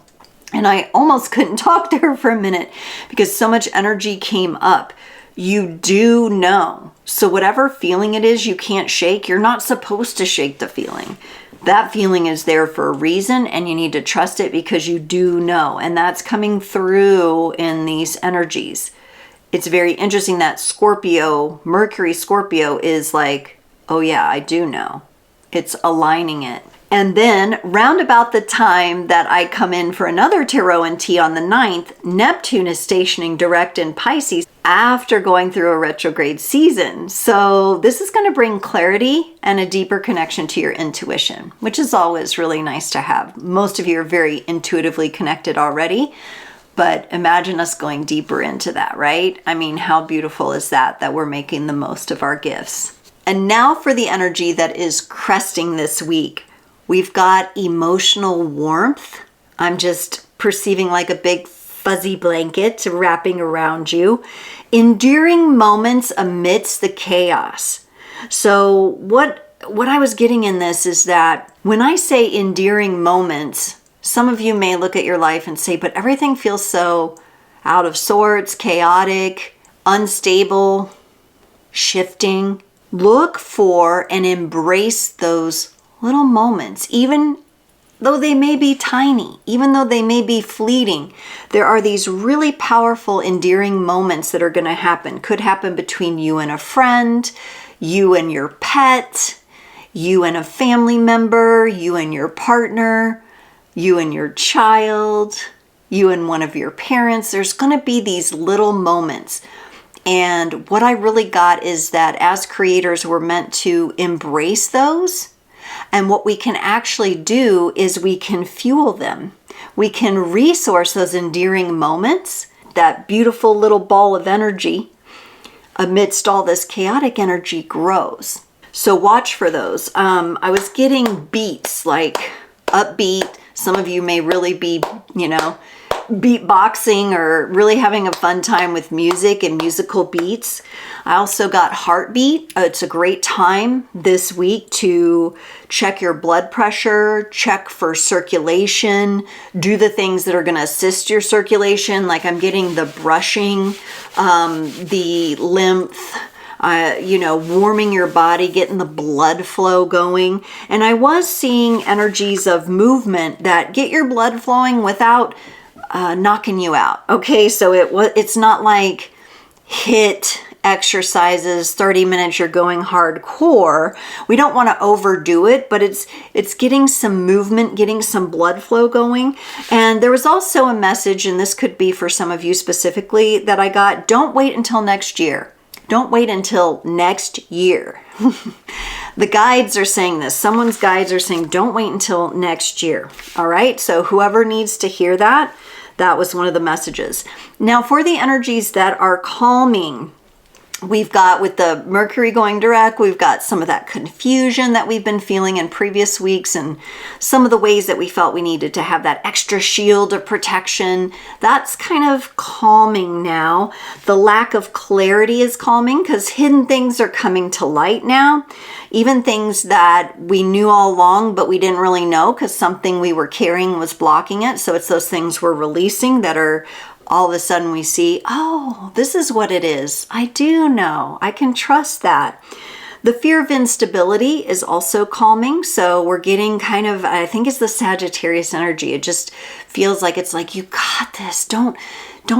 S1: And I almost couldn't talk to her for a minute because so much energy came up You do know. So whatever feeling it is you can't shake, you're not supposed to shake the feeling. That feeling is there for a reason, and you need to trust it because you do know. And that's coming through in these energies. It's very interesting that Scorpio, Mercury Scorpio is like, oh yeah, I do know. It's aligning it. And then round about the time that I come in for another tarot and tea on the 9th, Neptune is stationing direct in Pisces after going through a retrograde season. So this is going to bring clarity and a deeper connection to your intuition, which is always really nice to have. Most of you are very intuitively connected already, but imagine us going deeper into that, right? I mean, how beautiful is that we're making the most of our gifts. And now for the energy that is cresting this week. We've got emotional warmth. I'm just perceiving like a big fuzzy blanket wrapping around you. Enduring moments amidst the chaos. So what I was getting in this is that when I say endearing moments, some of you may look at your life and say, but everything feels so out of sorts, chaotic, unstable, shifting. Look for and embrace those little moments, even though they may be tiny, even though they may be fleeting. There are these really powerful, endearing moments that are going to happen. Could happen between you and a friend, you and your pet, you and a family member, you and your partner, you and your child, you and one of your parents. There's going to be these little moments. And what I really got is that as creators, we're meant to embrace those. And what we can actually do is we can fuel them. We can resource those endearing moments, that beautiful little ball of energy amidst all this chaotic energy grows. So watch for those. I was getting beats, like upbeat. Some of you may really be, beatboxing or really having a fun time with music and musical beats. I also got heartbeat. It's a great time this week to check your blood pressure, check for circulation, do the things that are going to assist your circulation. Like I'm getting the brushing, the lymph, warming your body, getting the blood flow going. And I was seeing energies of movement that get your blood flowing without knocking you out. Okay, so it's not like HIIT exercises, 30 minutes you're going hardcore. We don't want to overdo it, but it's getting some movement, getting some blood flow going. And there was also a message, and this could be for some of you specifically, that I got: don't wait until next year. Don't wait until next year. The guides are saying this. Someone's guides are saying, don't wait until next year. All right. So whoever needs to hear that, that was one of the messages. Now for the energies that are calming, we've got, with the Mercury going direct, we've got some of that confusion that we've been feeling in previous weeks, and some of the ways that we felt we needed to have that extra shield of protection. That's kind of calming now. The lack of clarity is calming because hidden things are coming to light now. Even things that we knew all along, but we didn't really know because something we were carrying was blocking it. So it's those things we're releasing that are all of a sudden we see, oh, this is what it is. I do know. I can trust that. The fear of instability is also calming. So we're getting kind of, I think it's the Sagittarius energy. It just feels like it's like, you got this. Don't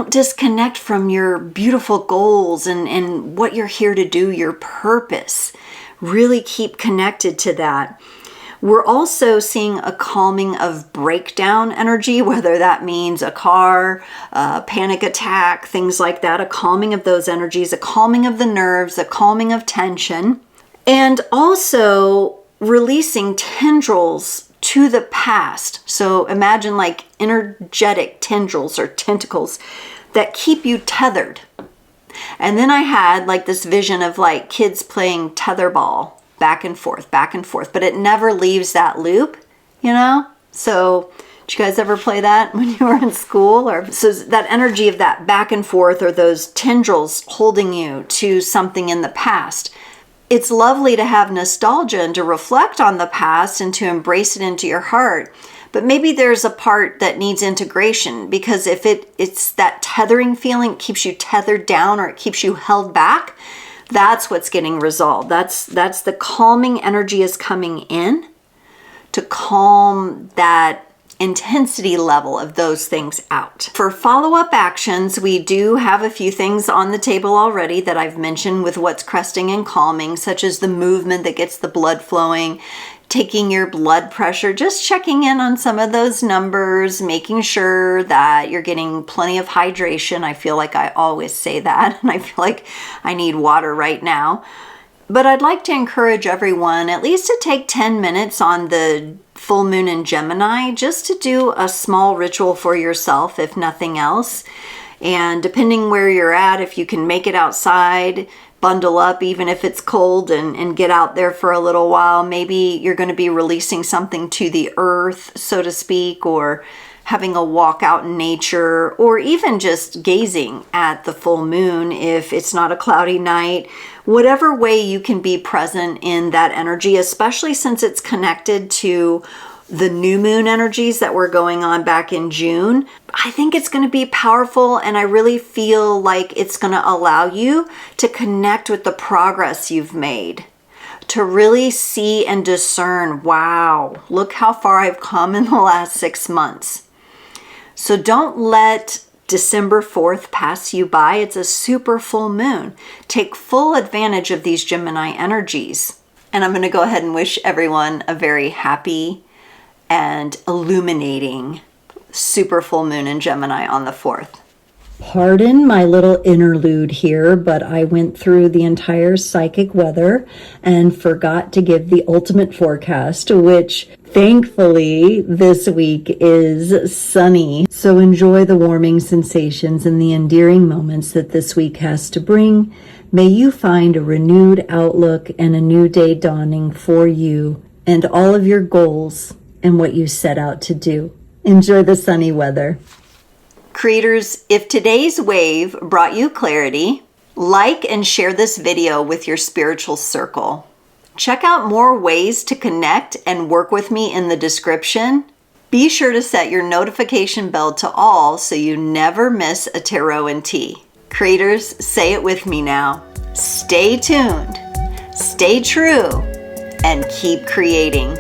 S1: disconnect from your beautiful goals and what you're here to do, your purpose. Really keep connected to that. We're also seeing a calming of breakdown energy, whether that means a car, a panic attack, things like that, a calming of those energies, a calming of the nerves, a calming of tension, and also releasing tendrils to the past. So imagine like energetic tendrils or tentacles that keep you tethered. And then I had like this vision of like kids playing tetherball, back and forth, but it never leaves that loop, So did you guys ever play that when you were in school? Or so that energy of that back and forth, or those tendrils holding you to something in the past. It's lovely to have nostalgia and to reflect on the past and to embrace it into your heart. but maybe there's a part that needs integration, because if it's that tethering feeling, it keeps you tethered down or it keeps you held back, that's what's getting resolved. That's the calming energy is coming in to calm that intensity level of those things out. For follow-up actions, we do have a few things on the table already that I've mentioned with what's cresting and calming, such as the movement that gets the blood flowing, taking your blood pressure, just checking in on some of those numbers, making sure that you're getting plenty of hydration. I feel like I always say that, and I feel like I need water right now. But I'd like to encourage everyone at least to take 10 minutes on the full moon in Gemini, just to do a small ritual for yourself, if nothing else. And depending where you're at, if you can make it outside, bundle up even if it's cold and get out there for a little while. Maybe you're going to be releasing something to the earth, so to speak, or having a walk out in nature, or even just gazing at the full moon if it's not a cloudy night. Whatever way you can be present in that energy, especially since it's connected to the new moon energies that were going on back in June, I think it's going to be powerful, and I really feel like it's going to allow you to connect with the progress you've made, to really see and discern, wow, look how far I've come in the last 6 months. So don't let December 4th pass you by. It's a super full moon. Take full advantage of these Gemini energies. And I'm going to go ahead and wish everyone a very happy and illuminating super full moon in Gemini on the 4th.
S2: Pardon my little interlude here, but I went through the entire psychic weather and forgot to give the ultimate forecast, which thankfully this week is sunny. So enjoy the warming sensations and the endearing moments that this week has to bring. May you find a renewed outlook and a new day dawning for you and all of your goals and what you set out to do. Enjoy the sunny weather.
S1: Creators, if today's wave brought you clarity, like and share this video with your spiritual circle. Check out more ways to connect and work with me in the description. Be sure to set your notification bell to all so you never miss a tarot and tea. Creators, say it with me now. Stay tuned, stay true, and keep creating.